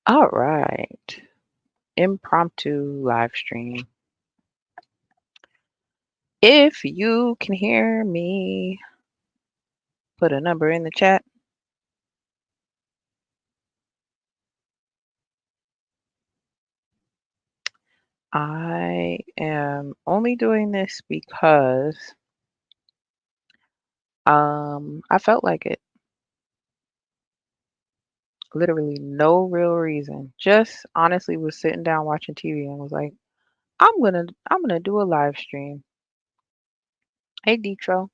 All right. Impromptu live stream. If you can hear me, put a number in the chat. I am only doing this because I felt like it. Literally no real reason. Just honestly was sitting down watching TV and was like, I'm gonna do a live stream. Hey Detro,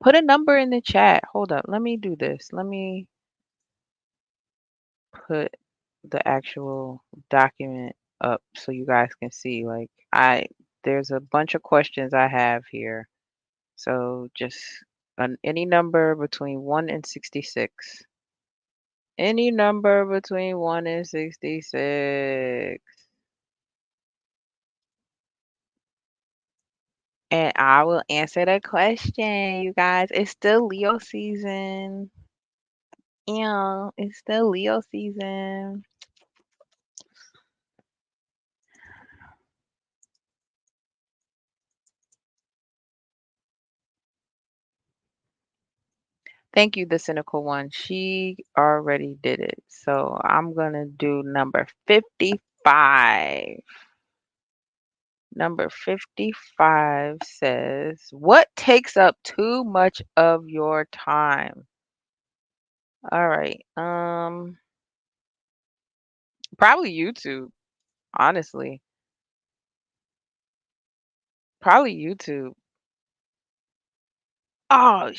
put a number in the chat. Hold up, let me do this. Let me put the actual document up so you guys can see. Like there's a bunch of questions I have here. So just any number between 1 and 66. Any number between 1 and 66. And I will answer the question, you guys. It's still Leo season. Yeah, it's still Leo season. Thank you, the cynical one. She already did it. So I'm going to do number 55. Number 55 says, what takes up too much of your time? All right. Probably YouTube, honestly. Probably YouTube. Oh,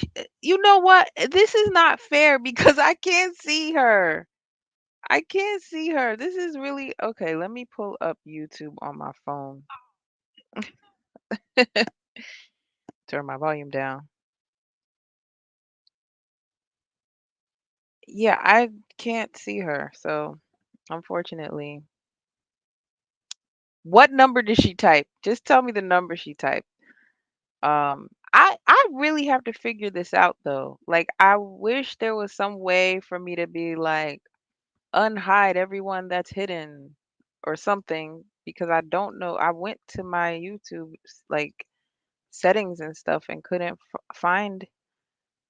you know what? This is not fair because I can't see her. I can't see her. This is really okay. Let me pull up YouTube on my phone. Turn my volume down. Yeah, I can't see her. So, unfortunately, what number did she type? Just tell me the number she typed. I really have to figure this out though. Like I wish there was some way for me to be like unhide everyone that's hidden or something because I don't know. I went to my YouTube like settings and stuff and couldn't find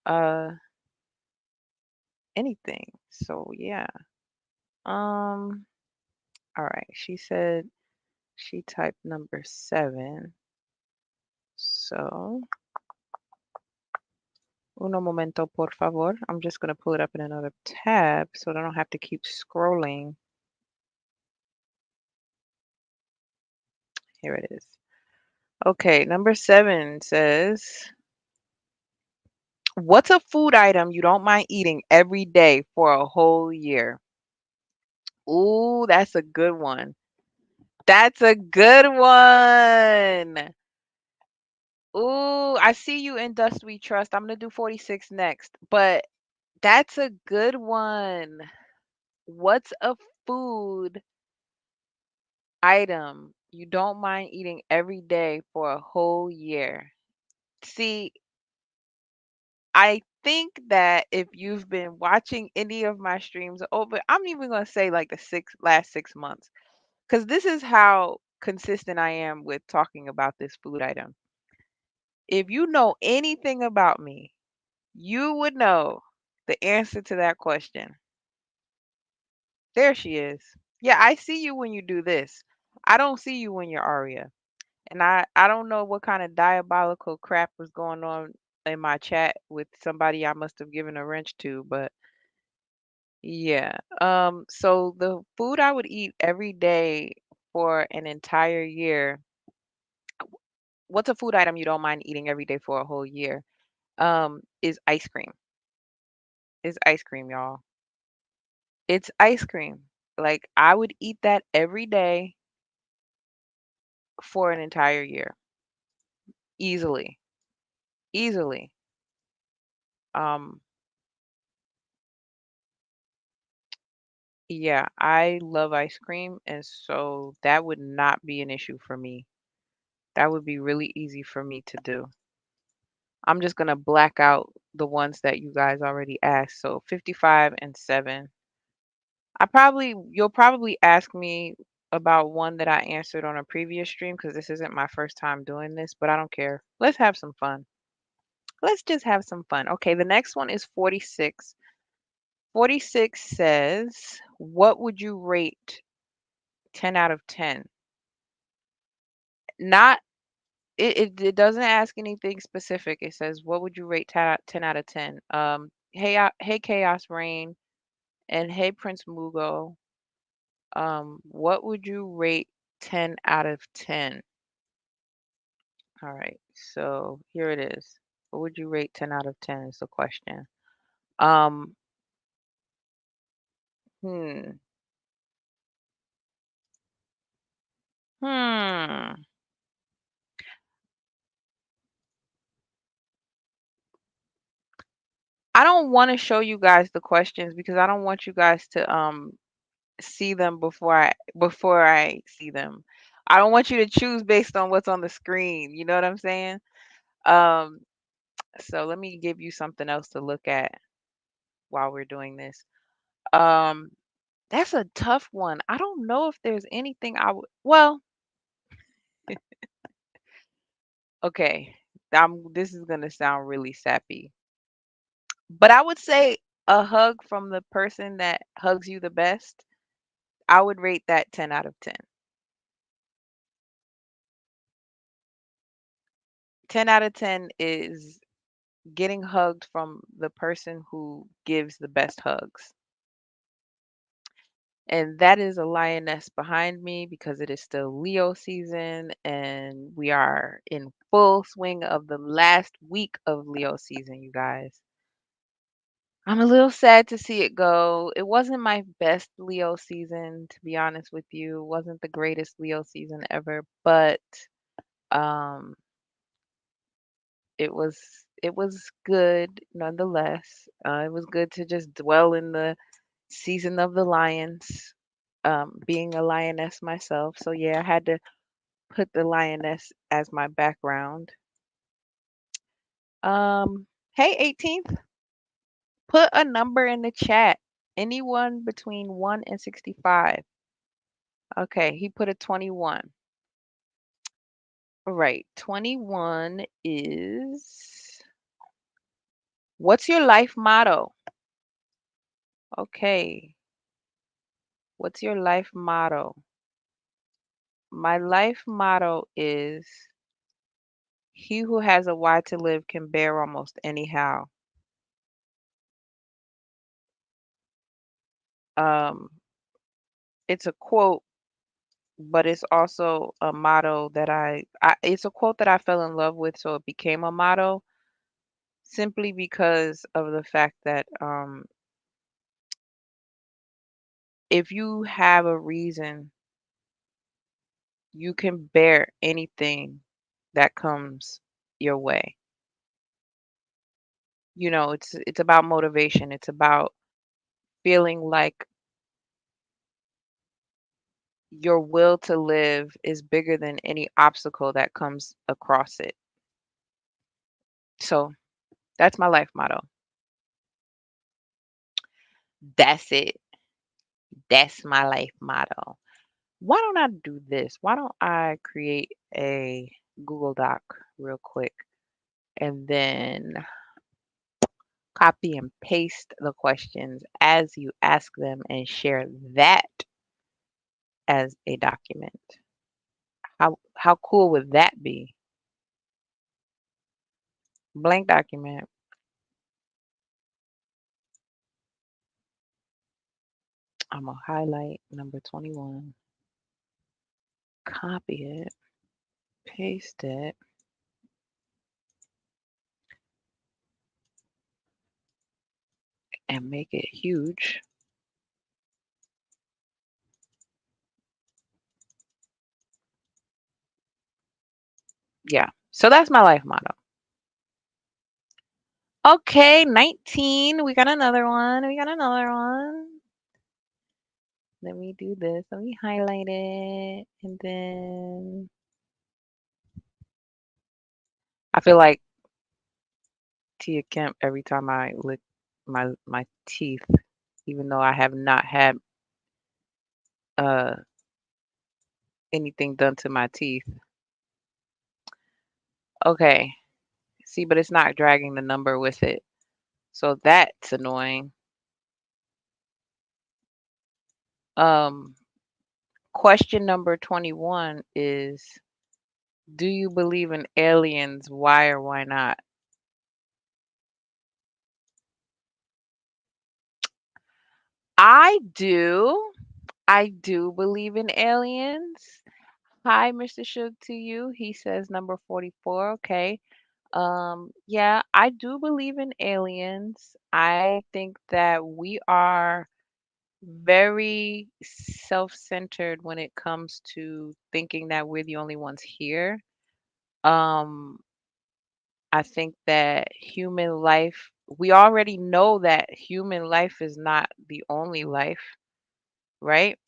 uh anything. So yeah. Um all right. She said she typed number 7. So, uno momento, por favor. I'm just going to pull it up in another tab so that I don't have to keep scrolling. Here it is. Okay, number 7 says, what's a food item you don't mind eating every day for a whole year? Ooh, that's a good one. That's a good one. Ooh, I see you in Dust We Trust. I'm gonna do 46 next, but that's a good one. What's a food item you don't mind eating every day for a whole year? See, I think that if you've been watching any of my streams over, I'm even gonna say like the last 6 months, because this is how consistent I am with talking about this food item. If you know anything about me, you would know the answer to that question. There she is. Yeah, I see you when you do this. I don't see you when you're Aria. And I don't know what kind of diabolical crap was going on in my chat with somebody I must have given a wrench to, but yeah. So the food I would eat every day for an entire year, what's a food item you don't mind eating every day for a whole year? Is ice cream. Is ice cream, y'all. It's ice cream. Like I would eat that every day for an entire year. Easily. Easily. Um, yeah, I love ice cream, and so that would not be an issue for me. That would be really easy for me to do. I'm just gonna black out the ones that you guys already asked. So 55 and 7. You'll probably ask me about one that I answered on a previous stream because this isn't my first time doing this, but I don't care. Let's have some fun. Let's just have some fun. Okay, the next one is 46. 46 says, what would you rate 10 out of 10? Not it doesn't ask anything specific. It says, what would you rate 10 out of 10? Hey Chaos Rain and hey Prince Mugo. What would you rate 10 out of 10? All right. So here it is. What would you rate 10 out of 10 is the question. Um, hmm. Hmm. I don't want to show you guys the questions because I don't want you guys to see them before I see them. I don't want you to choose based on what's on the screen. You know what I'm saying? Um, so let me give you something else to look at while we're doing this. Um, that's a tough one. I don't know if there's anything I would. Well, okay. This is gonna sound really sappy, but I would say a hug from the person that hugs you the best. I would rate that 10 out of 10. 10 out of 10 is getting hugged from the person who gives the best hugs. And that is a lioness behind me because it is still Leo season and we are in full swing of the last week of Leo season, you guys. I'm a little sad to see it go. It wasn't my best Leo season, to be honest with you. It wasn't the greatest Leo season ever, but um it was good nonetheless. It was good to just dwell in the season of the lions, being a lioness myself. So yeah, I had to put the lioness as my background. Hey 18th, put a number in the chat. Anyone between 1 and 65. Okay, he put a 21. All right, 21 is what's your life motto? Okay, what's your life motto? My life motto is he who has a why to live can bear almost anyhow. Um, it's a quote, but it's also a motto that it's a quote that I fell in love with, so it became a motto simply because of the fact that if you have a reason, you can bear anything that comes your way. It's about motivation. It's about feeling like your will to live is bigger than any obstacle that comes across it. So that's my life motto. That's it. That's my life motto. Why don't I do this? Why don't I create a Google Doc real quick and then copy and paste the questions as you ask them and share that as a document? How cool would that be? Blank document. I'm gonna highlight number 21, copy it, paste it, and make it huge. Yeah. So that's my life motto. Okay, 19. We got another one. We got another one. Let me do this. Let me highlight it. And then I feel like Tia Kemp every time I lick my teeth, even though I have not had uh anything done to my teeth. Okay. See, but it's not dragging the number with it. So that's annoying. Um Question number 21 is, do you believe in aliens? Why or why not? I do. I do believe in aliens. Hi, Mr. Shook to you. He says number 44. Okay. Yeah, I do believe in aliens. I think that we are very self-centered when it comes to thinking that we're the only ones here. Um, I think that human life, we already know that human life is not the only life, right?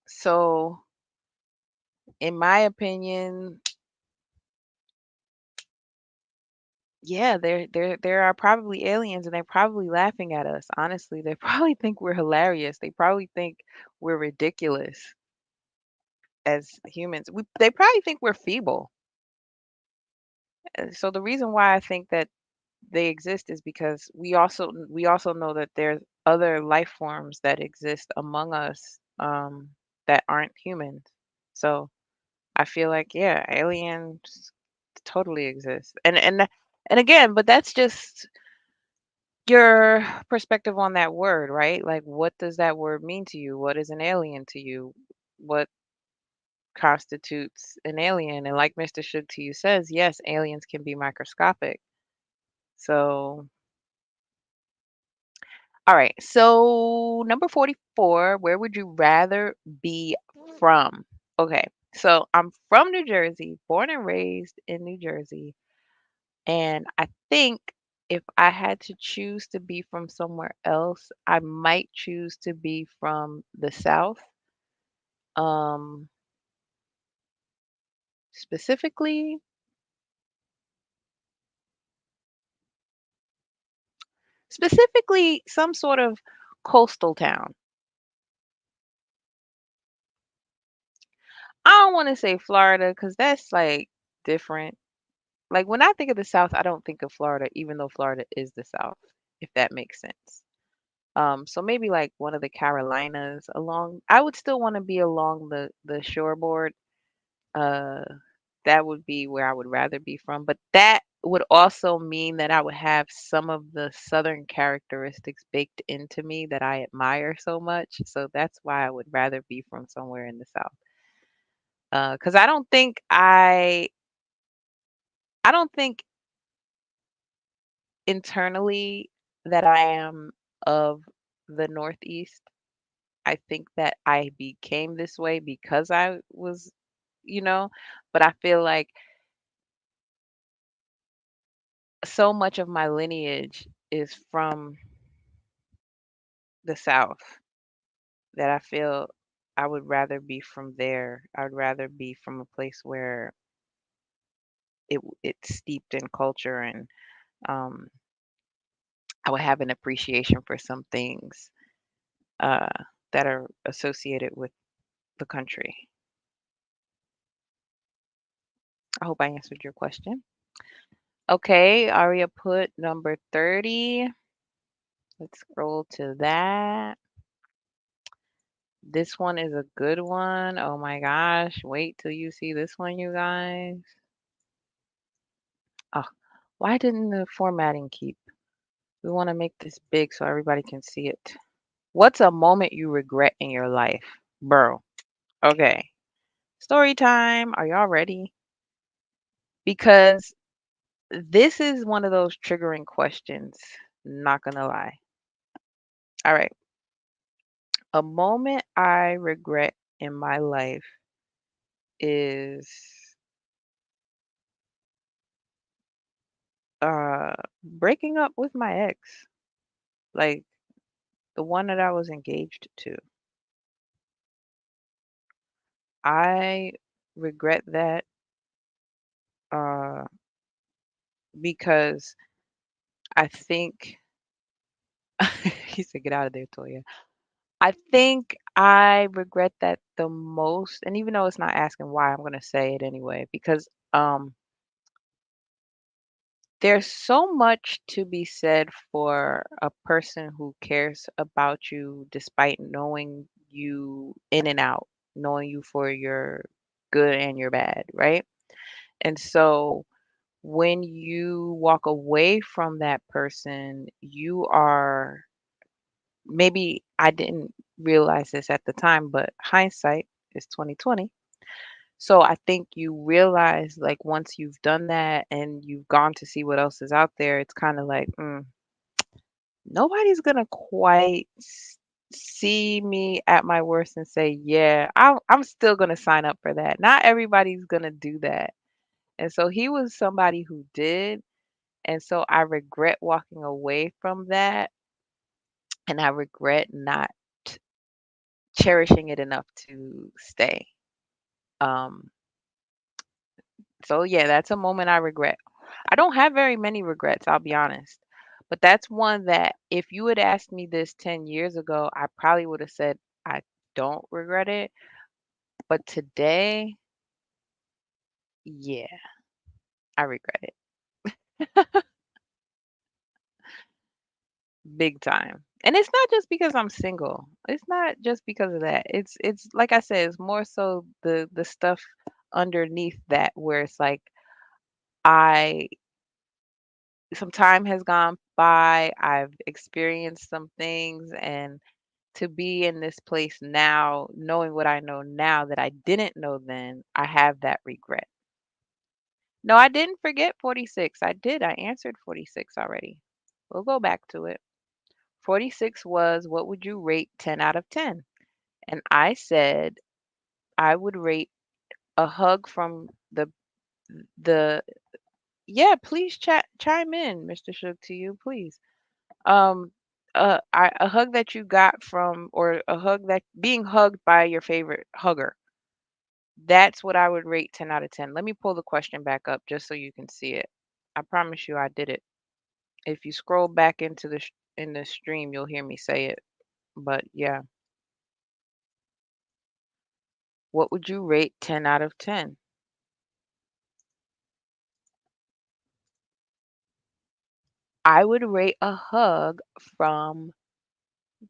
So, in my opinion, yeah, there are probably aliens and they're probably laughing at us. Honestly, they probably think we're hilarious. They probably think we're ridiculous as humans. They probably think we're feeble. So the reason why I think that they exist is because we also know that there's other life forms that exist among us that aren't humans. So I feel like yeah, aliens totally exist. And again, but that's just your perspective on that word, right? Like what does that word mean to you? What is an alien to you? What constitutes an alien? And like Mr. Shook to you says, yes, aliens can be microscopic. So all right. So number 44, where would you rather be from? Okay. So I'm from New Jersey, born and raised in New Jersey. And I think if I had to choose to be from somewhere else, I might choose to be from the South. Um, specifically, specifically some sort of coastal town. I don't want to say Florida because that's like different. Like when I think of the South, I don't think of Florida, even though Florida is the South, if that makes sense. So maybe like one of the Carolinas along. I would still want to be along the shoreboard. Uh, that would be where I would rather be from. But that would also mean that I would have some of the Southern characteristics baked into me that I admire so much. So that's why I would rather be from somewhere in the South. Because I don't think internally that I am of the Northeast. I think that I became this way because I was, you know, but I feel like so much of my lineage is from the South that I feel I would rather be from there. I would rather be from a place where it's steeped in culture and um, I would have an appreciation for some things uh, that are associated with the country. I hope I answered your question. Okay, Aria put number 30. Let's scroll to that. This one is a good one. Oh my gosh. Wait till you see this one, you guys. Oh, why didn't the formatting keep? We want to make this big so everybody can see it. What's a moment you regret in your life? Bro. Okay. Story time. Are y'all ready? Because this is one of those triggering questions. Not gonna lie. All right. A moment I regret in my life is breaking up with my ex, like the one that I was engaged to. I regret that uh because I think he said get out of there, Toya. I think I regret that the most, and even though it's not asking why, I'm gonna say it anyway because there's so much to be said for a person who cares about you despite knowing you in and out, knowing you for your good and your bad, right? And so when you walk away from that person, you are maybe I didn't realize this at the time, but hindsight is 2020. So I think you realize like once you've done that and you've gone to see what else is out there, it's kind of like, nobody's gonna quite see me at my worst and say, yeah, I'm still gonna sign up for that. Not everybody's gonna do that. And so he was somebody who did. And so I regret walking away from that and I regret not cherishing it enough to stay. Um, so yeah, that's a moment I regret. I don't have very many regrets, I'll be honest. But that's one that if you had asked me this 10 years ago, I probably would have said I don't regret it. But today, yeah, I regret it big time. And it's not just because I'm single. It's not just because of that. It's like I said, it's more so the stuff underneath that where it's like I some time has gone by, I've experienced some things, and to be in this place now, knowing what I know now that I didn't know then, I have that regret. No, I didn't forget 46. I did. I answered 46 already. We'll go back to it. 46 was what would you rate 10 out of 10? And I said I would rate a hug from the yeah, please chime in, Mr. Shook to you, please. Um, a hug that you got from, or a hug that being hugged by your favorite hugger. That's what I would rate 10 out of 10. Let me pull the question back up just so you can see it. I promise you I did it. If you scroll back into in the stream, you'll hear me say it. But yeah, what would you rate 10 out of 10? I would rate a hug from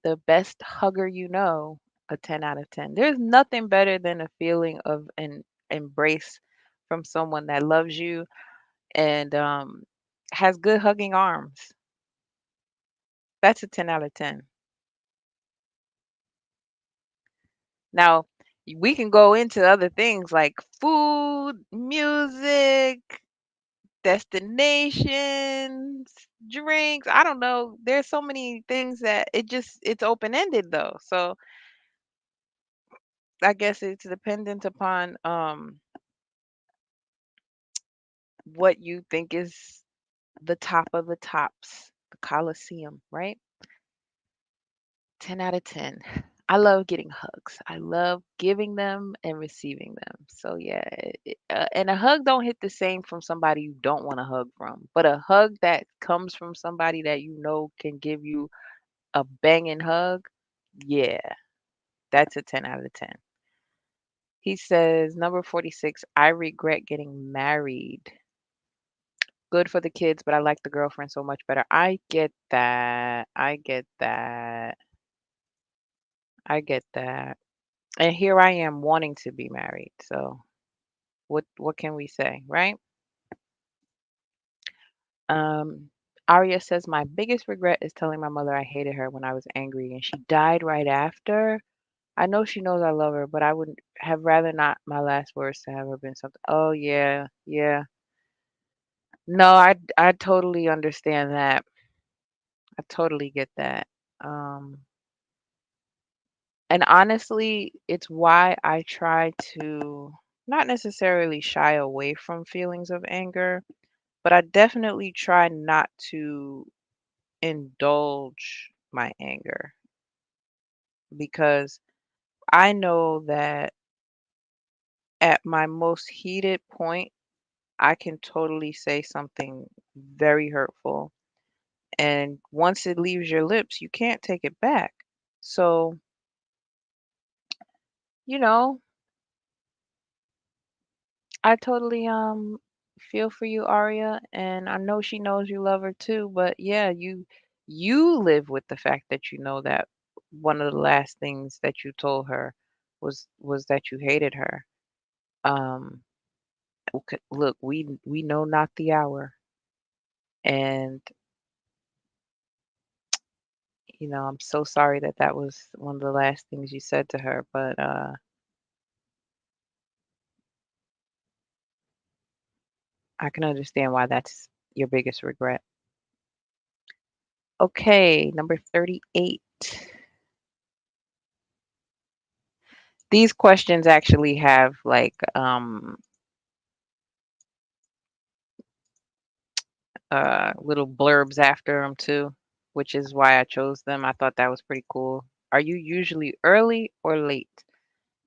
the best hugger you know a 10 out of 10. There's nothing better than a feeling of an embrace from someone that loves you and has good hugging arms. That's a 10 out of 10. Now, we can go into other things like food, music, destinations, drinks. I don't know. There's so many things that it's open-ended though. So I guess it's dependent upon what you think is the top of the tops, the Coliseum, right? 10 out of 10. I love getting hugs. I love giving them and receiving them. So yeah, and a hug don't hit the same from somebody you don't want a hug from, but a hug that comes from somebody that you know can give you a banging hug, yeah, that's a 10 out of 10. He says, number 46, I regret getting married. Good for the kids, but I like the girlfriend so much better. I get that. I get that. I get that. And here I am wanting to be married. So what can we say, right? Um Arya says my biggest regret is telling my mother I hated her when I was angry and she died right after. I know she knows I love her, but I would have rather not my last words to have her been something. Oh yeah, yeah. No, I totally understand that. I totally get that. Um and honestly, it's why I try to not necessarily shy away from feelings of anger, but I definitely try not to indulge my anger because I know that at my most heated point, I can totally say something very hurtful. And once it leaves your lips, you can't take it back. So You know, I totally feel for you, Aria, and I know she knows you love her too, but yeah, you live with the fact that you know that one of the last things that you told her was that you hated her. Um look, we know not the hour, and I'm so sorry that that was one of the last things you said to her, but I can understand why that's your biggest regret. Okay, number 38. These questions actually have like little blurbs after them too, which is why I chose them. I thought that was pretty cool. Are you usually early or late?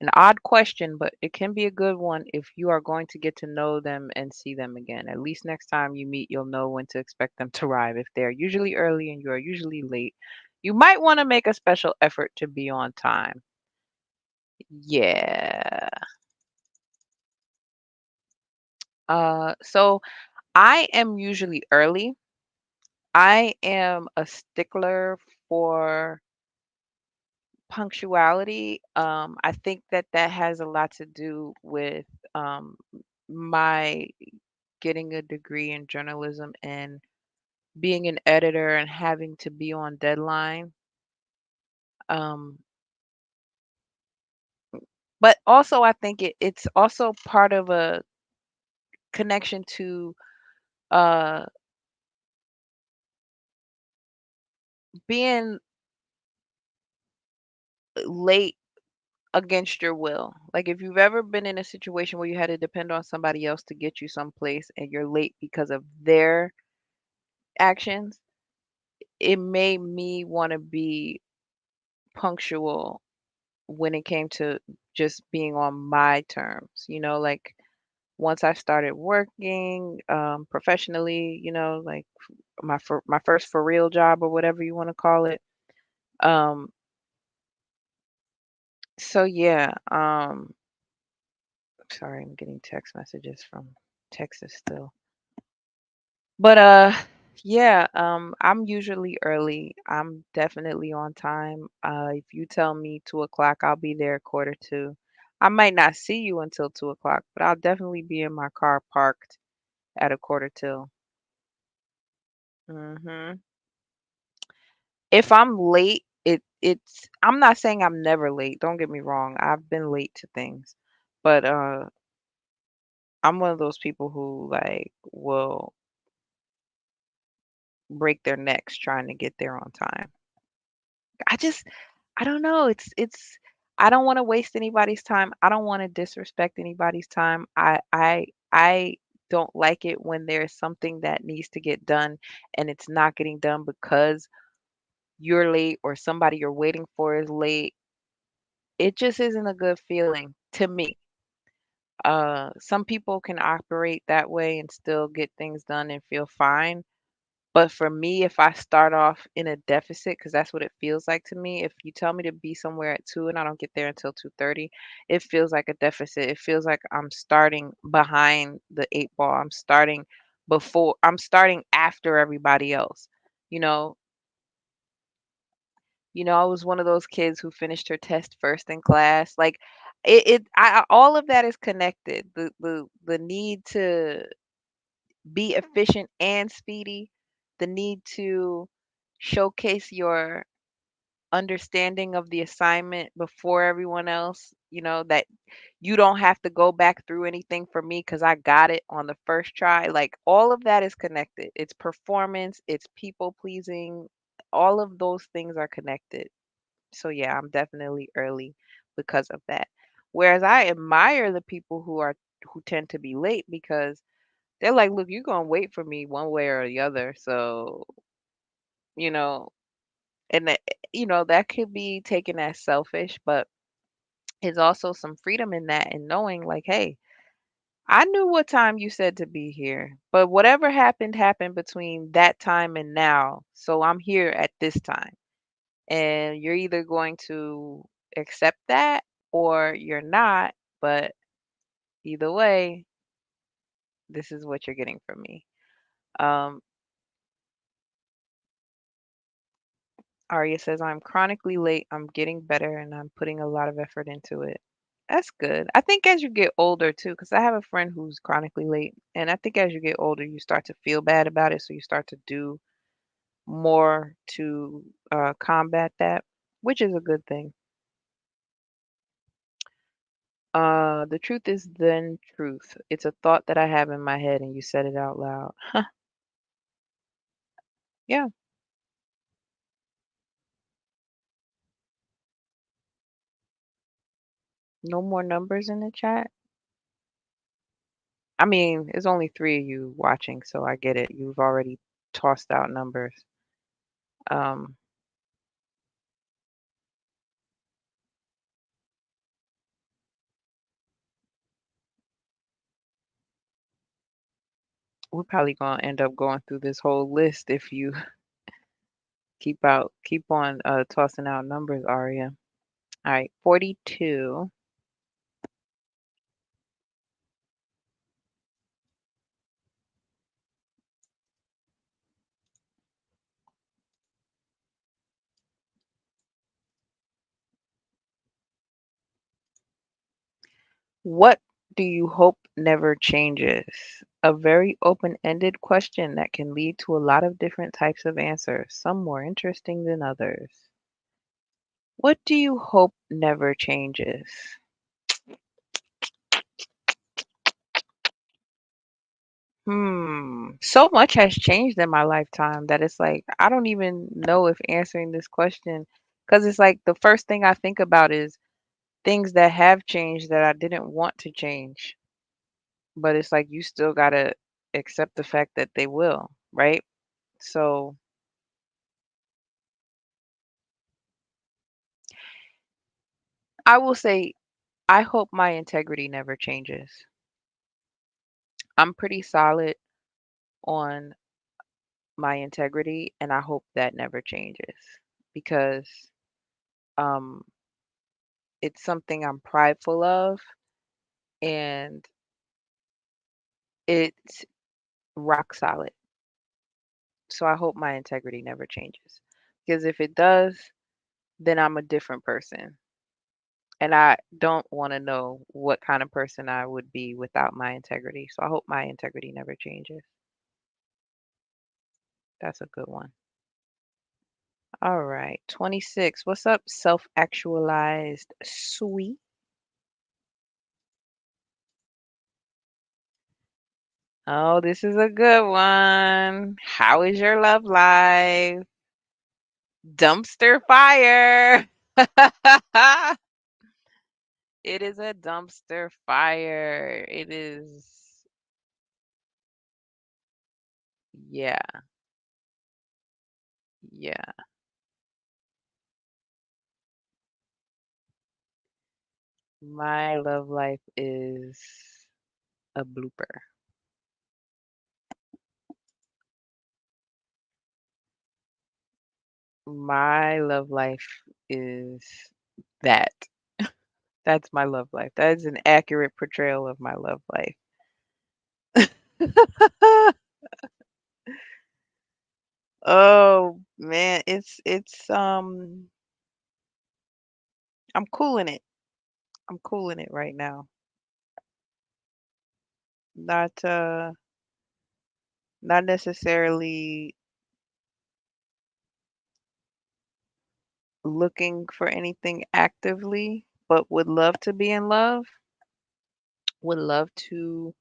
An odd question, but it can be a good one if you are going to get to know them and see them again. At least next time you meet, you'll know when to expect them to arrive. If they're usually early and you are usually late, you might want to make a special effort to be on time. Yeah. So I am usually early. I am a stickler for punctuality. I think that that has a lot to do with my getting a degree in journalism and being an editor and having to be on deadline. Um, but also, I think it's also part of a connection to uh, being late against your will. Like if you've ever been in a situation where you had to depend on somebody else to get you someplace and you're late because of their actions, it made me want to be punctual when it came to just being on my terms. Like once I started working professionally, like my first for real job or whatever you want to call it. Um, so yeah, sorry, I'm getting text messages from Texas still. But yeah, I'm usually early. I'm definitely on time. If you tell me 2 o'clock, I'll be there quarter to. I might not see you until 2 o'clock, but I'll definitely be in my car parked at a quarter till. Hmm. If I'm late, I'm not saying I'm never late. Don't get me wrong. I've been late to things. But I'm one of those people who like will break their necks trying to get there on time. I just I don't know. It's I don't want to waste anybody's time. I don't want to disrespect anybody's time. I don't like it when there's something that needs to get done and it's not getting done because you're late or somebody you're waiting for is late. It just isn't a good feeling to me. Some people can operate that way and still get things done and feel fine. But for me, if I start off in a deficit, because that's what it feels like to me, if you tell me to be somewhere at 2 and I don't get there until 2:30, it feels like a deficit. It feels like I'm starting behind the 8 ball. I'm starting after everybody else. You know, I was one of those kids who finished her test first in class. Like all of that is connected. The need to be efficient and speedy, the need to showcase your understanding of the assignment before everyone else, that you don't have to go back through anything for me because I got it on the first try. Like all of that is connected. It's performance, it's people pleasing, all of those things are connected. So yeah, I'm definitely early because of that. Whereas I admire the people who tend to be late because they're like, "Look, you're gonna wait for me one way or the other." So, you know, and that could be taken as selfish, but there's also some freedom in that and knowing like, "Hey, I knew what time you said to be here, but whatever happened happened between that time and now. So I'm here at this time." And you're either going to accept that or you're not, but either way, this is what you're getting from me. Um, Arya says, I'm chronically late. I'm getting better and I'm putting a lot of effort into it. That's good. I think as you get older too, because I have a friend who's chronically late, and I think as you get older, you start to feel bad about it, so you start to do more to combat that, which is a good thing. The truth is then truth. It's a thought that I have in my head, and you said it out loud. Yeah, no more numbers in the chat. I mean, it's only three of you watching, so I get it. You've already tossed out numbers. Um, we're probably gonna end up going through this whole list if you keep on tossing out numbers, Aria. All right, 42. What do you hope never changes? A very open-ended question that can lead to a lot of different types of answers, some more interesting than others. What do you hope never changes? So much has changed in my lifetime that it's like I don't even know if answering this question, because it's like the first thing I think about is things that have changed that I didn't want to change. But it's like you still gotta accept the fact that they will, right? So I will say I hope my integrity never changes. I'm pretty solid on my integrity, and I hope that never changes because um it's something I'm prideful of, and it's rock solid. So I hope my integrity never changes. Because if it does, then I'm a different person. And I don't want to know what kind of person I would be without my integrity. So I hope my integrity never changes. That's a good one. All right. 26. What's up, self actualized sweet? Oh, this is a good one. How is your love life? Dumpster fire. It is a dumpster fire. It is, yeah, yeah. My love life is a blooper. My love life is that. That's my love life. That is an accurate portrayal of my love life. Oh man, it's I'm cooling it. I'm cooling it right now. Not necessarily looking for anything actively, but would love to be in love. Would love to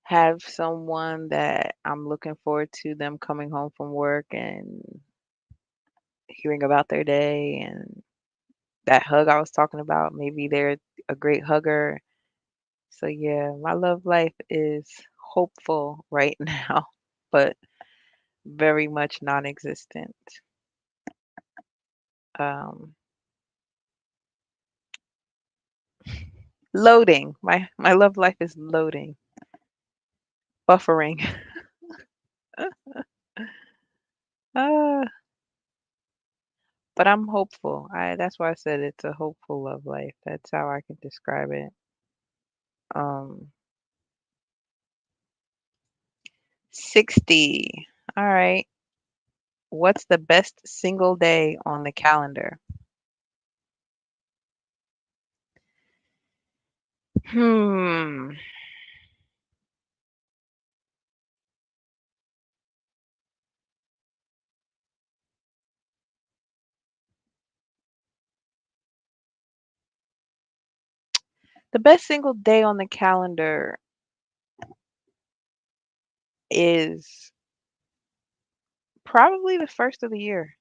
have someone that I'm looking forward to them coming home from work and hearing about their day and that hug I was talking about. Maybe they're a great hugger. So yeah, my love life is hopeful right now, but very much non-existent. Um, Loading. My love life is loading, buffering. Ah, But I'm hopeful. I That's why I said it's a hopeful love life. That's how I can describe it. Um 60. All right. What's the best single day on the calendar? Hmm. The best single day on the calendar is probably the first of the year.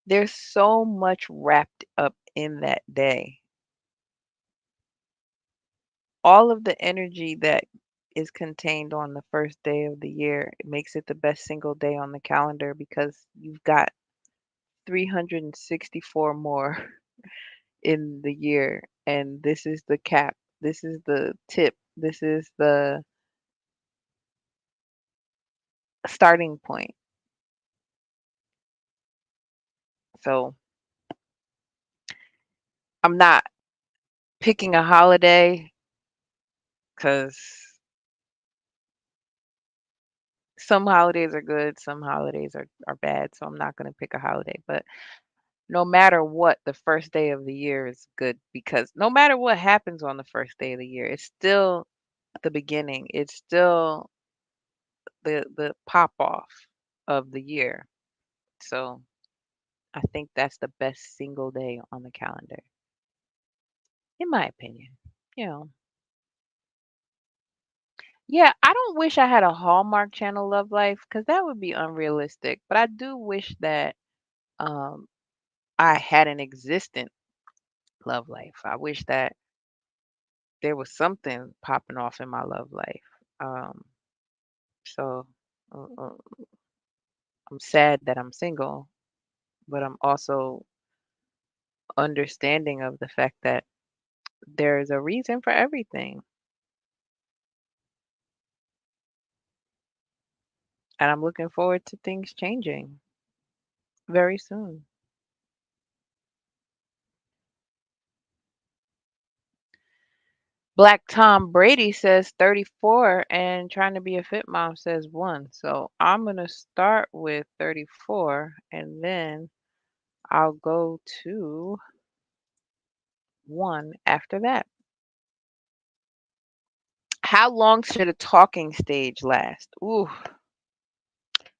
There's so much wrapped up in that day. All of the energy that is contained on the first day of the year makes it the best single day on the calendar because you've got 364 more in the year, and this is the cap. This is the tip. This is the starting point. So I'm not picking a holiday because some holidays are good, some holidays are bad. So I'm not going to pick a holiday. But no matter what, the first day of the year is good because no matter what happens on the first day of the year, it's still the beginning. It's still the pop off of the year. So I think that's the best single day on the calendar, in my opinion. You know, yeah, I don't wish I had a Hallmark Channel love life because that would be unrealistic. But I do wish that um, I had an existent love life. I wish that there was something popping off in my love life. Um, so I'm sad that I'm single, but I'm also understanding of the fact that there's a reason for everything. And I'm looking forward to things changing very soon. Black Tom Brady says 34 and trying to be a fit mom says 1. So I'm going to start with 34 and then I'll go to 1 after that. How long should a talking stage last? Ooh.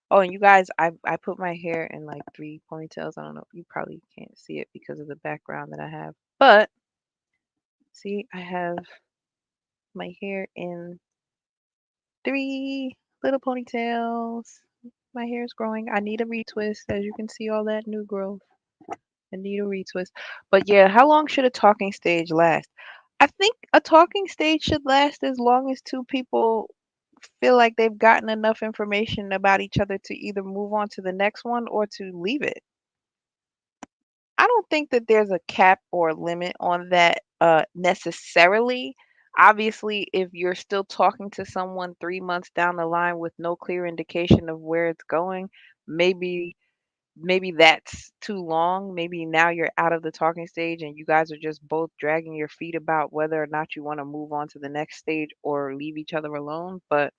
Oh, and you guys, I put my hair in like 3 ponytails. I don't know. You probably can't see it because of the background that I have. But see, I have my hair in 3 little ponytails. My hair is growing. I need a retwist. As you can see, all that new growth. I need a retwist. But yeah, how long should a talking stage last? I think a talking stage should last as long as two people feel like they've gotten enough information about each other to either move on to the next one or to leave it. I don't think that there's a cap or limit on that necessarily. Obviously, if you're still talking to someone 3 months down the line with no clear indication of where it's going, maybe that's too long. Maybe now you're out of the talking stage and you guys are just both dragging your feet about whether or not you want to move on to the next stage or leave each other alone. But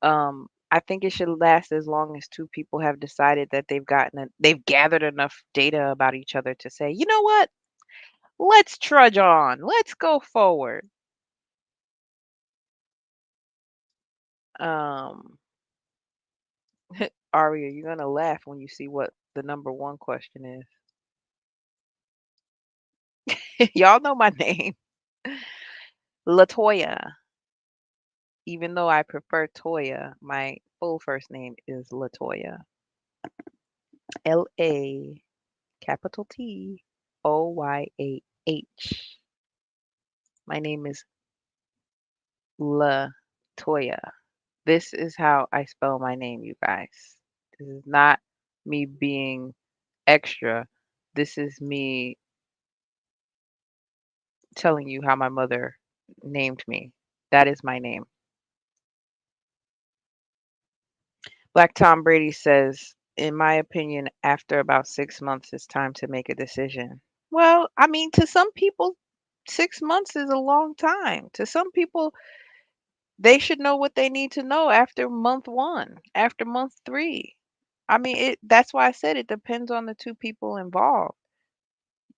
I think it should last as long as two people have decided that they've gathered enough data about each other to say, you know what? Let's trudge on. Let's go forward. Um, Aria, you're gonna laugh when you see what the number one question is. Y'all know my name, Latoya. Even though I prefer Toya, my full first name is Latoya. L-A capital T Oyah. My name is Latoya. This is how I spell my name, you guys. This is not me being extra. This is me telling you how my mother named me. That is my name. Black Tom Brady says in my opinion, after about 6 months, it's time to make a decision. Well, I mean, to some people, 6 months is a long time. To some people, they should know what they need to know after month one, after month three. I mean, that's why I said it depends on the two people involved.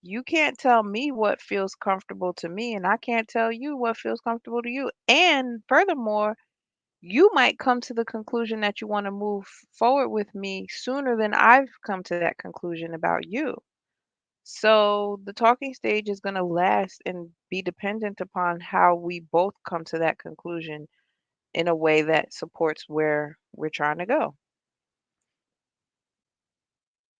You can't tell me what feels comfortable to me, and I can't tell you what feels comfortable to you. And furthermore, you might come to the conclusion that you want to move forward with me sooner than I've come to that conclusion about you. So the talking stage is going to last and be dependent upon how we both come to that conclusion in a way that supports where we're trying to go.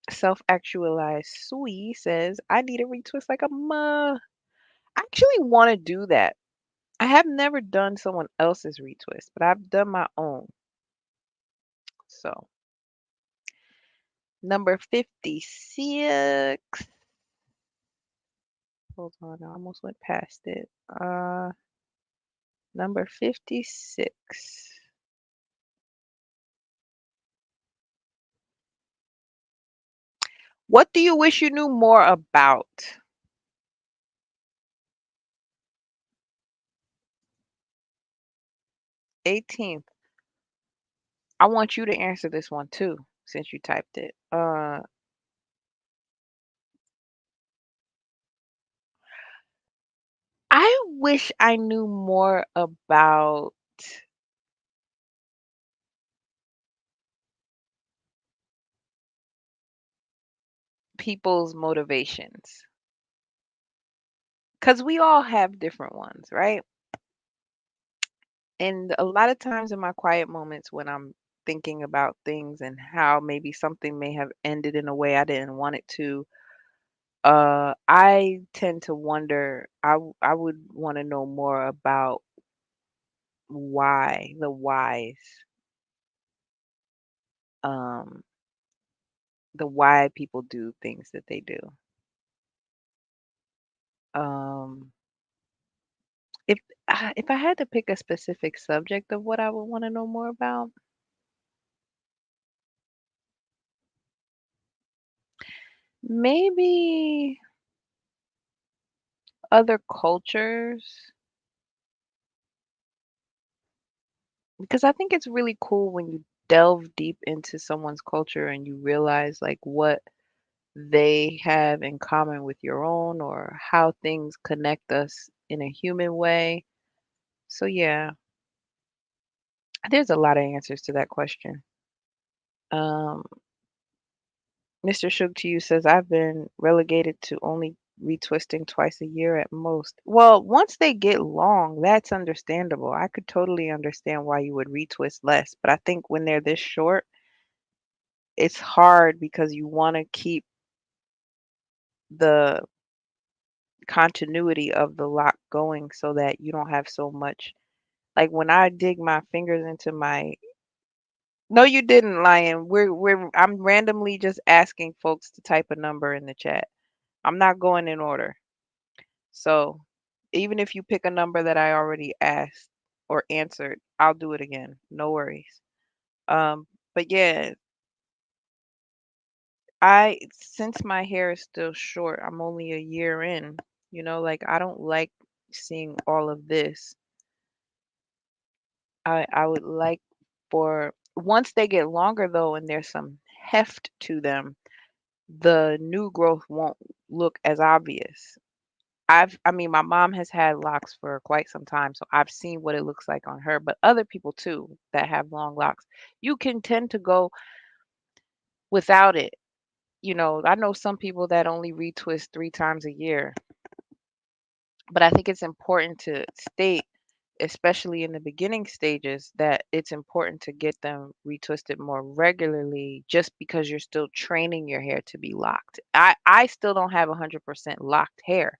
Self actualized Sui says, I need a retwist like a ma. I actually want to do that. I have never done someone else's retwist, but I've done my own. So, number 56. Hold on, I almost went past it. Number 56. What do you wish you knew more about? 18th. I want you to answer this one too, since you typed it. I wish I knew more about people's motivations. Because we all have different ones, right? And a lot of times in my quiet moments when I'm thinking about things and how maybe something may have ended in a way I didn't want it to, I tend to wonder, I would want to know more about why, um, the why people do things that they do. Um, if if I had to pick a specific subject of what I would want to know more about, maybe other cultures, because I think it's really cool when you delve deep into someone's culture and you realize like what they have in common with your own or how things connect us in a human way. So yeah, there's a lot of answers to that question. Um, Mr. Shug to you says I've been relegated to only retwisting twice a year at most. Well, once they get long, that's understandable. I could totally understand why you would retwist less, but I think when they're this short, it's hard because you want to keep the continuity of the lock going so that you don't have so much. Like when I dig my fingers into my No, you didn't, Lion. I'm randomly just asking folks to type a number in the chat. I'm not going in order. So even if you pick a number that I already asked or answered, I'll do it again. No worries. But yeah, since my hair is still short, I'm only a year in, like I don't like seeing all of this. I would like for once they get longer though and there's some heft to them, the new growth won't look as obvious. I mean, my mom has had locks for quite some time, so I've seen what it looks like on her, but other people too that have long locks, you can tend to go without it. I know some people that only retwist 3 times a year, but I think it's important to state, especially in the beginning stages, that it's important to get them retwisted more regularly just because you're still training your hair to be locked. I still don't have 100% locked hair.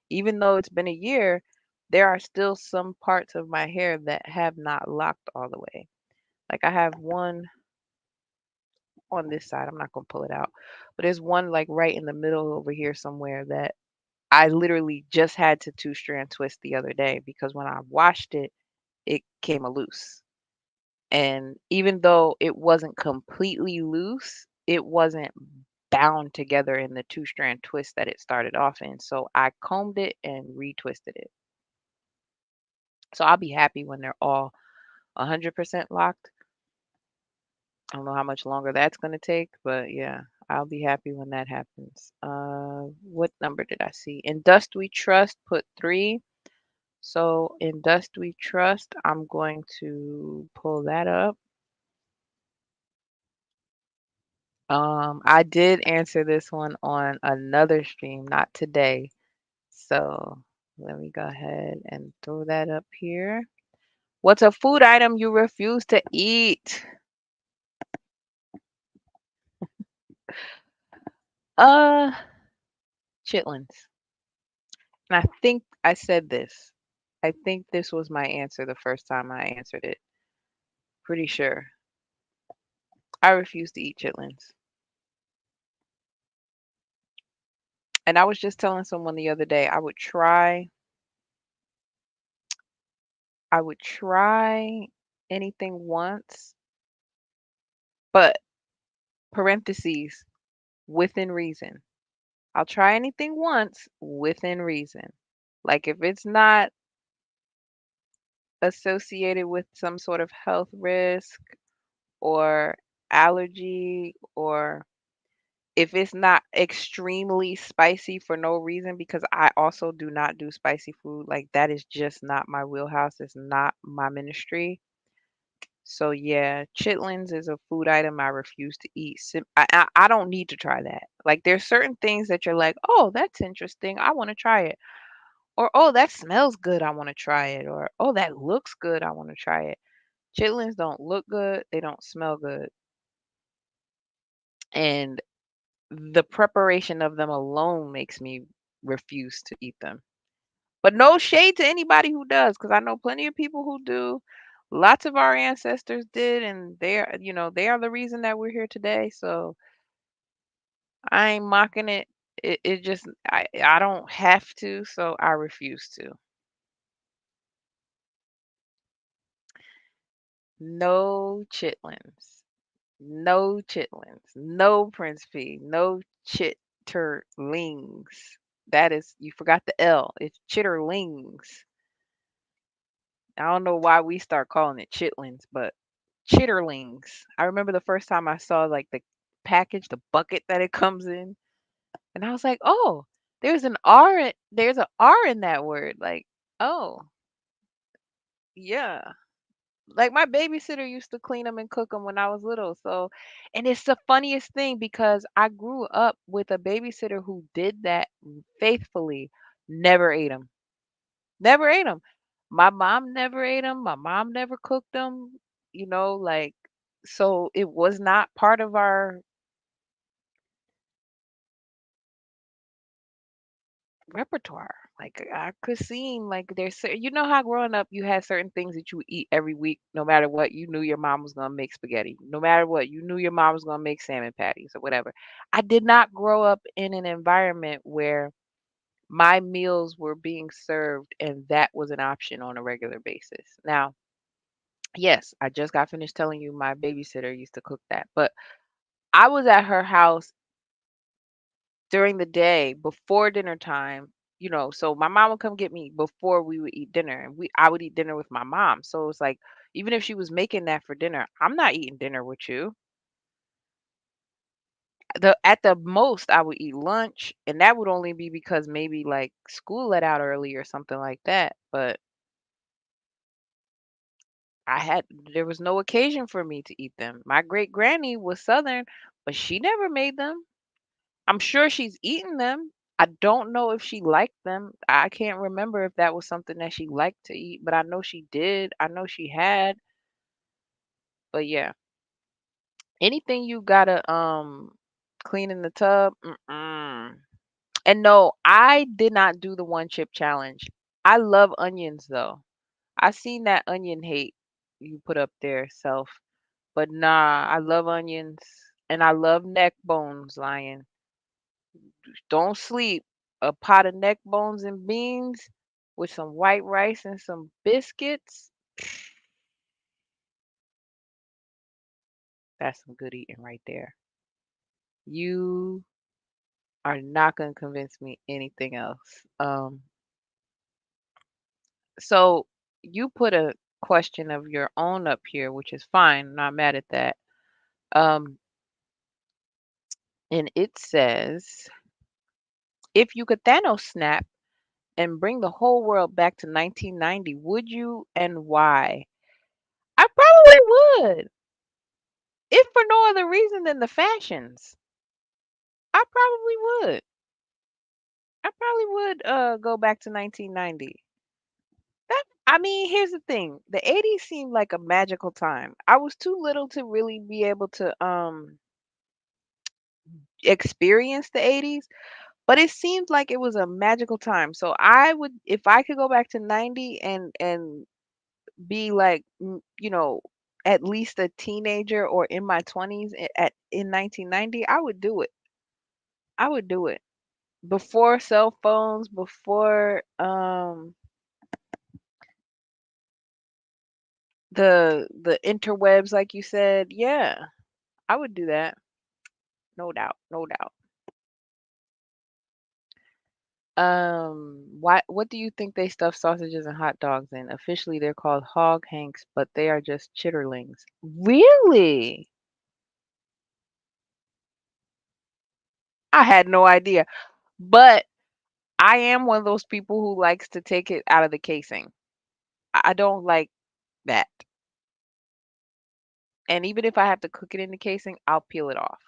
Even though it's been a year, there are still some parts of my hair that have not locked all the way. Like I have one on this side. I'm not going to pull it out. But there's one like right in the middle over here somewhere that I literally just had to two-strand twist the other day because when I washed it, it came a loose. And even though it wasn't completely loose, it wasn't bound together in the two-strand twist that it started off in. So I combed it and retwisted it. So I'll be happy when they're all 100% locked. I don't know how much longer that's going to take, but yeah, I'll be happy when that happens. What number did I see? In Dust We Trust, put 3. So in Dust We Trust, I'm going to pull that up. I did answer this one on another stream, not today. So let me go ahead and throw that up here. What's a food item you refuse to eat? Uh, chitlins. And I think I said this. I think this was my answer the first time I answered it. Pretty sure. I refuse to eat chitlins. And I was just telling someone the other day, I would try anything once, but parentheses, within reason. I'll try anything once within reason. Like if it's not associated with some sort of health risk or allergy, or if it's not extremely spicy for no reason, because I also do not do spicy food. Like that is just not my wheelhouse. It's not my ministry. So yeah, chitlins is a food item I refuse to eat. I don't need to try that. Like there's certain things that you're like, oh, that's interesting. I want to try it. Or oh, that smells good. I want to try it. Or oh, that looks good. I want to try it. Chitlins don't look good. They don't smell good. And the preparation of them alone makes me refuse to eat them. But no shade to anybody who does, because I know plenty of people who do. Lots of our ancestors did, and they are the reason that we're here today. So I ain't mocking it. It just I don't have to, so I refuse to. No chitlins. No chitlins. No Prince P. No chitterlings. That is, you forgot the L. It's chitterlings. I don't know why we start calling it chitlins, but chitterlings. I remember the first time I saw like the package, the bucket that it comes in, and I was like, "Oh, there's an R in that word." Like, "Oh, yeah." Like my babysitter used to clean them and cook them when I was little. So, and it's the funniest thing because I grew up with a babysitter who did that faithfully, never ate them. Never ate them. My mom never ate them. My mom never cooked them. Like, so it was not part of our repertoire. Like our cuisine, like how growing up you had certain things that you would eat every week, no matter what. You knew your mom was gonna make spaghetti. No matter what, you knew your mom was gonna make salmon patties or whatever. I did not grow up in an environment where my meals were being served and that was an option on a regular basis. Now, yes, I just got finished telling you my babysitter used to cook that, but I was at her house during the day before dinner time, so my mom would come get me before we would eat dinner, and I would eat dinner with my mom. So it's like even if she was making that for dinner, I'm not eating dinner with you. At the most I would eat lunch, and that would only be because maybe like school let out early or something like that. But there was no occasion for me to eat them. My great granny was Southern, but she never made them. I'm sure she's eaten them. I don't know if she liked them. I can't remember if that was something that she liked to eat, but I know she did. I know she had. But yeah, anything you gotta clean in the tub. Mm-mm. And no, I did not do the one chip challenge. I love onions though. I seen that onion hate you put up there, self. But nah, I love onions and I love neck bones, Lion. Don't sleep. A pot of neck bones and beans with some white rice and some biscuits. That's some good eating right there. You are not going to convince me anything else. So you put a question of your own up here, which is fine. Not mad at that. Um, and it says, if you could Thanos snap and bring the whole world back to 1990, would you and why? I probably would, if for no other reason than the fashions. I probably would. I probably would go back to 1990. That I mean, here's the thing. The 80s seemed like a magical time. I was too little to really be able to experience the 80s, but it seemed like it was a magical time. So I would, if I could go back to 90 and be like, at least a teenager or in my 20s at in 1990, I would do it. I would do it. Before cell phones, before the interwebs like you said. Yeah, I would do that. No doubt, no doubt. What do you think they stuff sausages and hot dogs in? Officially they're called hog hanks, but they are just chitterlings. Really? I had no idea. But I am one of those people who likes to take it out of the casing. I don't like that. And even if I have to cook it in the casing, I'll peel it off.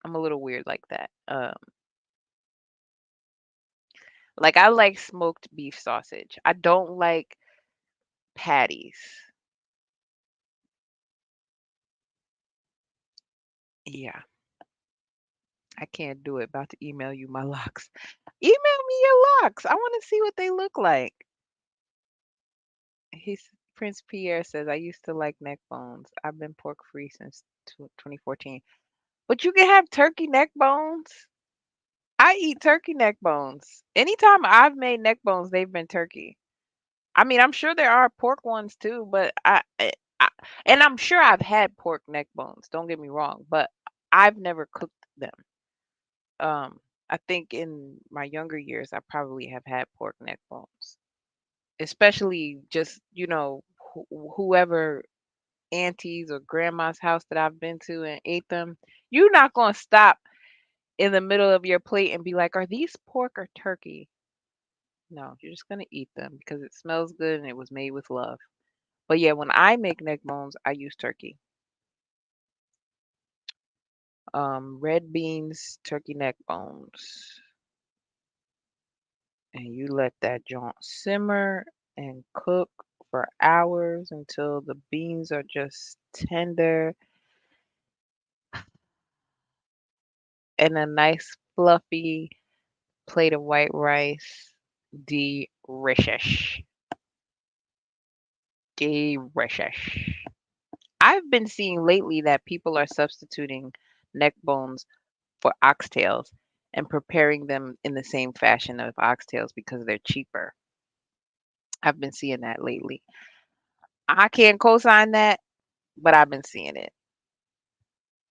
I'm a little weird like that. Like I like smoked beef sausage. I don't like patties. Yeah, I can't do it. About to email you my locks. Email me your locks. I want to see what they look like. His Prince Pierre says I used to like neck bones. I've been pork free since 2014. But you can have turkey neck bones. I eat turkey neck bones. Anytime I've made neck bones, they've been turkey. I mean, I'm sure there are pork ones too, but I and I'm sure I've had pork neck bones. Don't get me wrong, but I've never cooked them. I think in my younger years, I probably have had pork neck bones, especially just whoever auntie's or grandma's house that I've been to and ate them. You're not gonna stop in the middle of your plate and be like, "Are these pork or turkey?" No, you're just gonna eat them because it smells good and it was made with love. But yeah, when I make neck bones, I use turkey. Red beans, turkey neck bones. And you let that joint simmer and cook for hours until the beans are just tender and a nice fluffy plate of white rice. Delicious. Delicious. I've been seeing lately that people are substituting neck bones for oxtails and preparing them in the same fashion of oxtails because they're cheaper. I've been seeing that lately. I can't co-sign that, but I've been seeing it.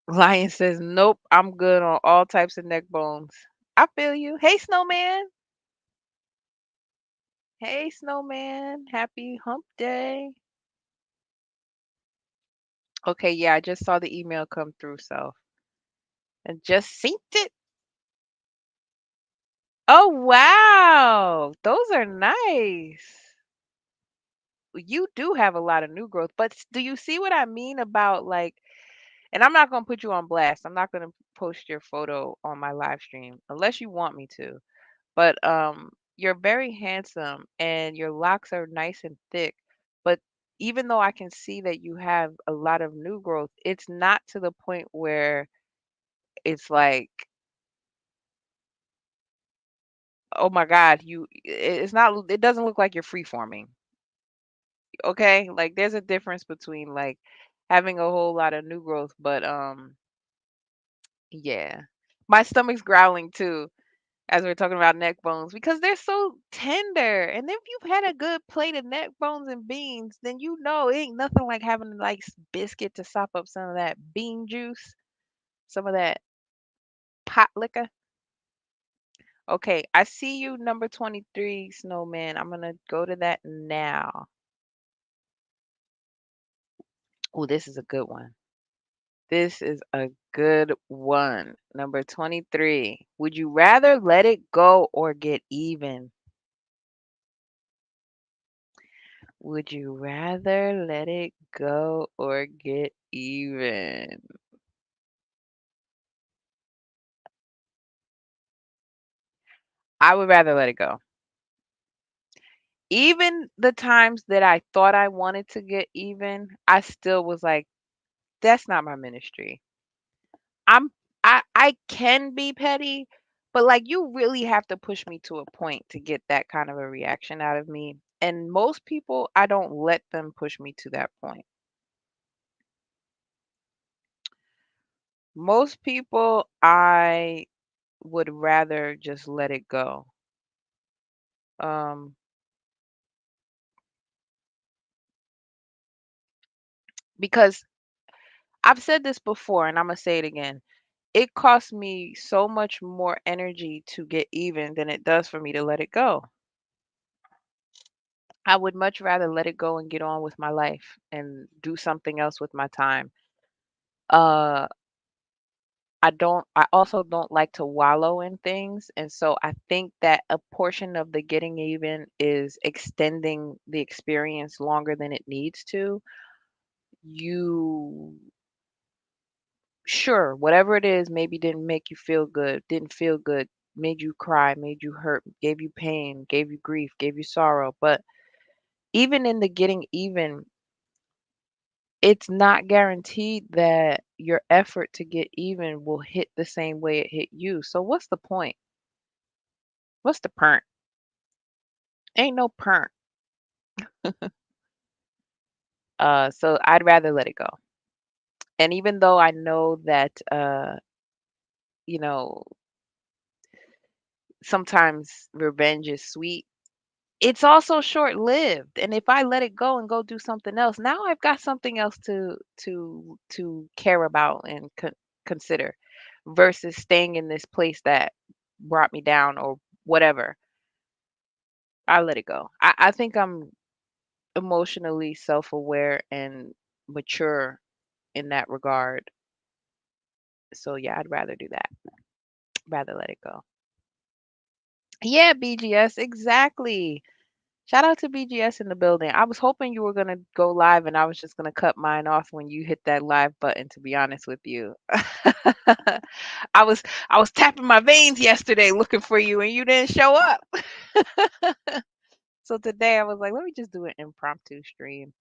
Lion says, "Nope, I'm good on all types of neck bones." I feel you. Hey, Snowman. Hey, Snowman. Happy hump day. Okay, yeah, I just saw the email come through, so I just synced it. Oh, wow. Those are nice. You do have a lot of new growth, but do you see what I mean about like, and I'm not going to put you on blast. I'm not going to post your photo on my live stream unless you want me to. But you're very handsome and your locks are nice and thick. But even though I can see that you have a lot of new growth, it's not to the point where it's like, oh my God, it's not, it doesn't look like you're free forming. Okay? Like there's a difference between like having a whole lot of new growth, but yeah. My stomach's growling too as we're talking about neck bones because they're so tender. And if you've had a good plate of neck bones and beans, then you know it ain't nothing like having a nice biscuit to sop up some of that bean juice. Some of that pot liquor. Okay, I see you, number 23, Snowman. I'm gonna go to that now. Oh, this is a good one. This is a good one. Number 23. Would you rather let it go or get even? Would you rather let it go or get even? I would rather let it go. Even the times that I thought I wanted to get even, I still was like, that's not my ministry. I'm I can be petty, but like you really have to push me to a point to get that kind of a reaction out of me. And most people, I don't let them push me to that point. Most people, I would rather just let it go. Um, because I've said this before and I'm gonna say it again. It costs me so much more energy to get even than it does for me to let it go. I would much rather let it go and get on with my life and do something else with my time. Uh, I also don't like to wallow in things. And so I think that a portion of the getting even is extending the experience longer than it needs to. You, sure, whatever it is, maybe didn't make you feel good, didn't feel good, made you cry, made you hurt, gave you pain, gave you grief, gave you sorrow. But even in the getting even, it's not guaranteed that your effort to get even will hit the same way it hit you. So what's the point? What's the perk? Ain't no perk. So I'd rather let it go. And even though I know that you know, sometimes revenge is sweet, it's also short-lived. And if I let it go and go do something else, now I've got something else to care about and consider versus staying in this place that brought me down or whatever. I let it go. I think I'm emotionally self-aware and mature in that regard. So yeah, I'd rather do that. Rather let it go. Yeah, BGS, exactly. Shout out to BGS in the building. I was hoping you were gonna go live and I was just gonna cut mine off when you hit that live button, to be honest with you. I was I was tapping my veins yesterday looking for you and you didn't show up. So today I was like, let me just do an impromptu stream.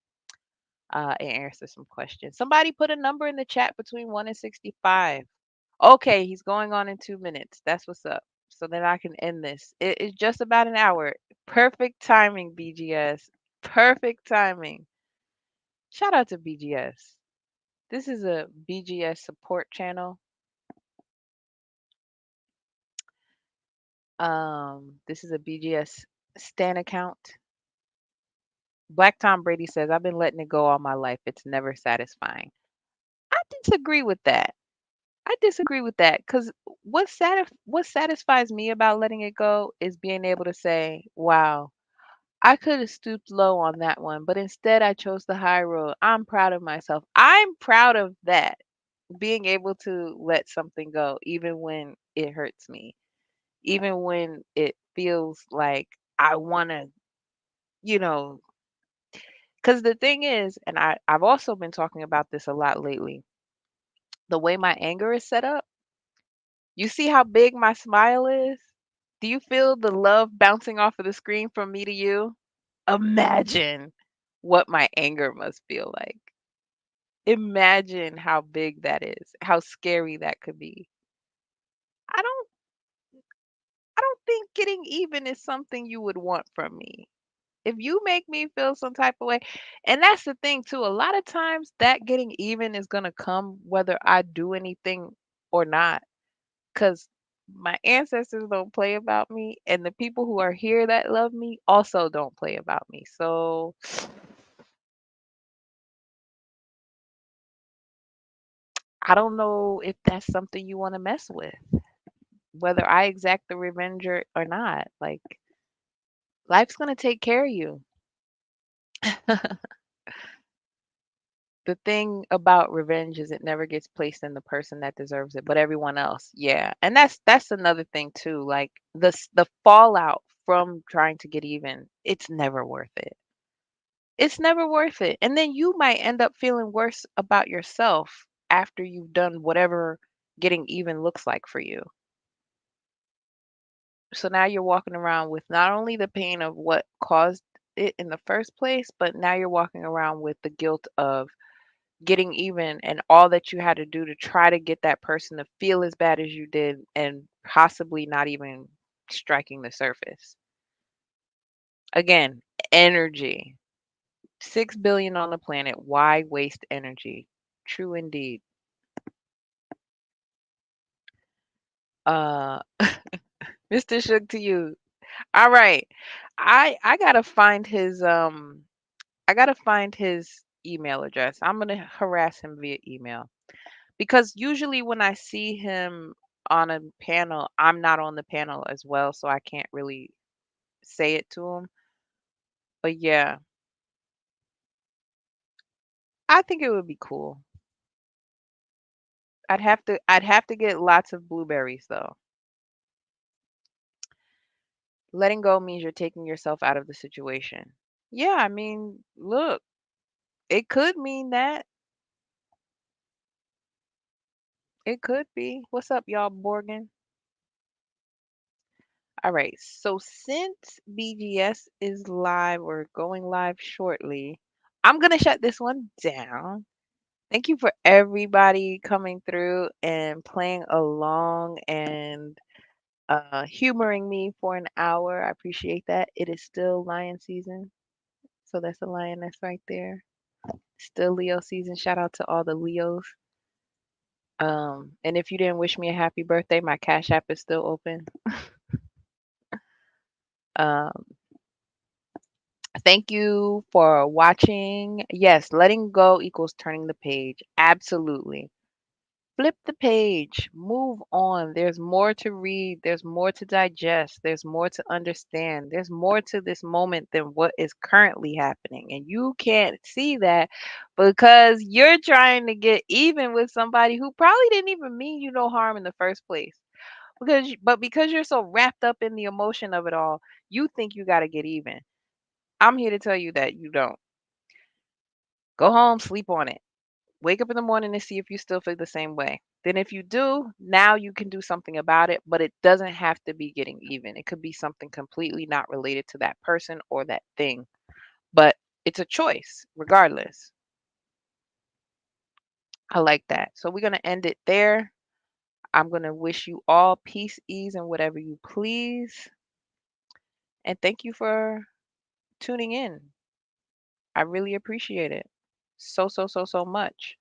And answer some questions. Somebody put a number in the chat between 1 and 65. Okay, he's going on in 2 minutes. That's what's up. So then I can end this. It is just about an hour. Perfect timing, BGS. Perfect timing. Shout out to BGS. This is a BGS support channel. This is a BGS Stan account. Black Tom Brady says, I've been letting it go all my life. It's never satisfying. I disagree with that. I disagree with that because what satisfies me about letting it go is being able to say, "Wow, I could have stooped low on that one, but instead I chose the high road. I'm proud of myself." I'm proud of that, being able to let something go, even when it hurts me, even when it feels like I want to, you know. Because the thing is, and I've also been talking about this a lot lately. The way my anger is set up. You see how big my smile is? Do you feel the love bouncing off of the screen from me to you? Imagine what my anger must feel like. Imagine how big that is, how scary that could be. I don't I don't think getting even is something you would want from me. If you make me feel some type of way, and that's the thing too, a lot of times that getting even is going to come whether I do anything or not. 'Cause my ancestors don't play about me, and the people who are here that love me also don't play about me. So, I don't know if that's something you want to mess with, whether I exact the revenge or not. Like, life's going to take care of you. The thing about revenge is it never gets placed in the person that deserves it, but everyone else. Yeah. And that's another thing too. Like the fallout from trying to get even, it's never worth it. It's never worth it. And then you might end up feeling worse about yourself after you've done whatever getting even looks like for you. So now you're walking around with not only the pain of what caused it in the first place, but now you're walking around with the guilt of getting even and all that you had to do to try to get that person to feel as bad as you did and possibly not even striking the surface. Again, energy. 6 billion on the planet. Why waste energy? True indeed. Uh Mr. Shook to you. All right. I got to find his email address. I'm going to harass him via email because usually when I see him on a panel, I'm not on the panel as well, so I can't really say it to him. But yeah, I think it would be cool. I'd have to get lots of blueberries though. Letting go means you're taking yourself out of the situation. Yeah, I mean, look, it could mean that. It could be. What's up, y'all, Borgin? All right. So since BGS is live or going live shortly, I'm gonna shut this one down. Thank you for everybody coming through and playing along and humoring me for an hour. I appreciate that. It is still lion season, so that's a lioness right there. Still Leo season. Shout out to all the Leos. And if you didn't wish me a happy birthday, my Cash App is still open. Um, Thank you for watching. Yes, letting go equals turning the page. Absolutely. Flip the page, move on. There's more to read, there's more to digest, there's more to understand, there's more to this moment than what is currently happening. And you can't see that because you're trying to get even with somebody who probably didn't even mean you no harm in the first place. Because you're so wrapped up in the emotion of it all, you think you got to get even. I'm here to tell you that you don't. Go home, sleep on it. Wake up in the morning and see if you still feel the same way. Then, if you do, now you can do something about it, but it doesn't have to be getting even. It could be something completely not related to that person or that thing, but it's a choice regardless. I like that. So, we're going to end it there. I'm going to wish you all peace, ease, and whatever you please. And thank you for tuning in. I really appreciate it so, so, so, so much.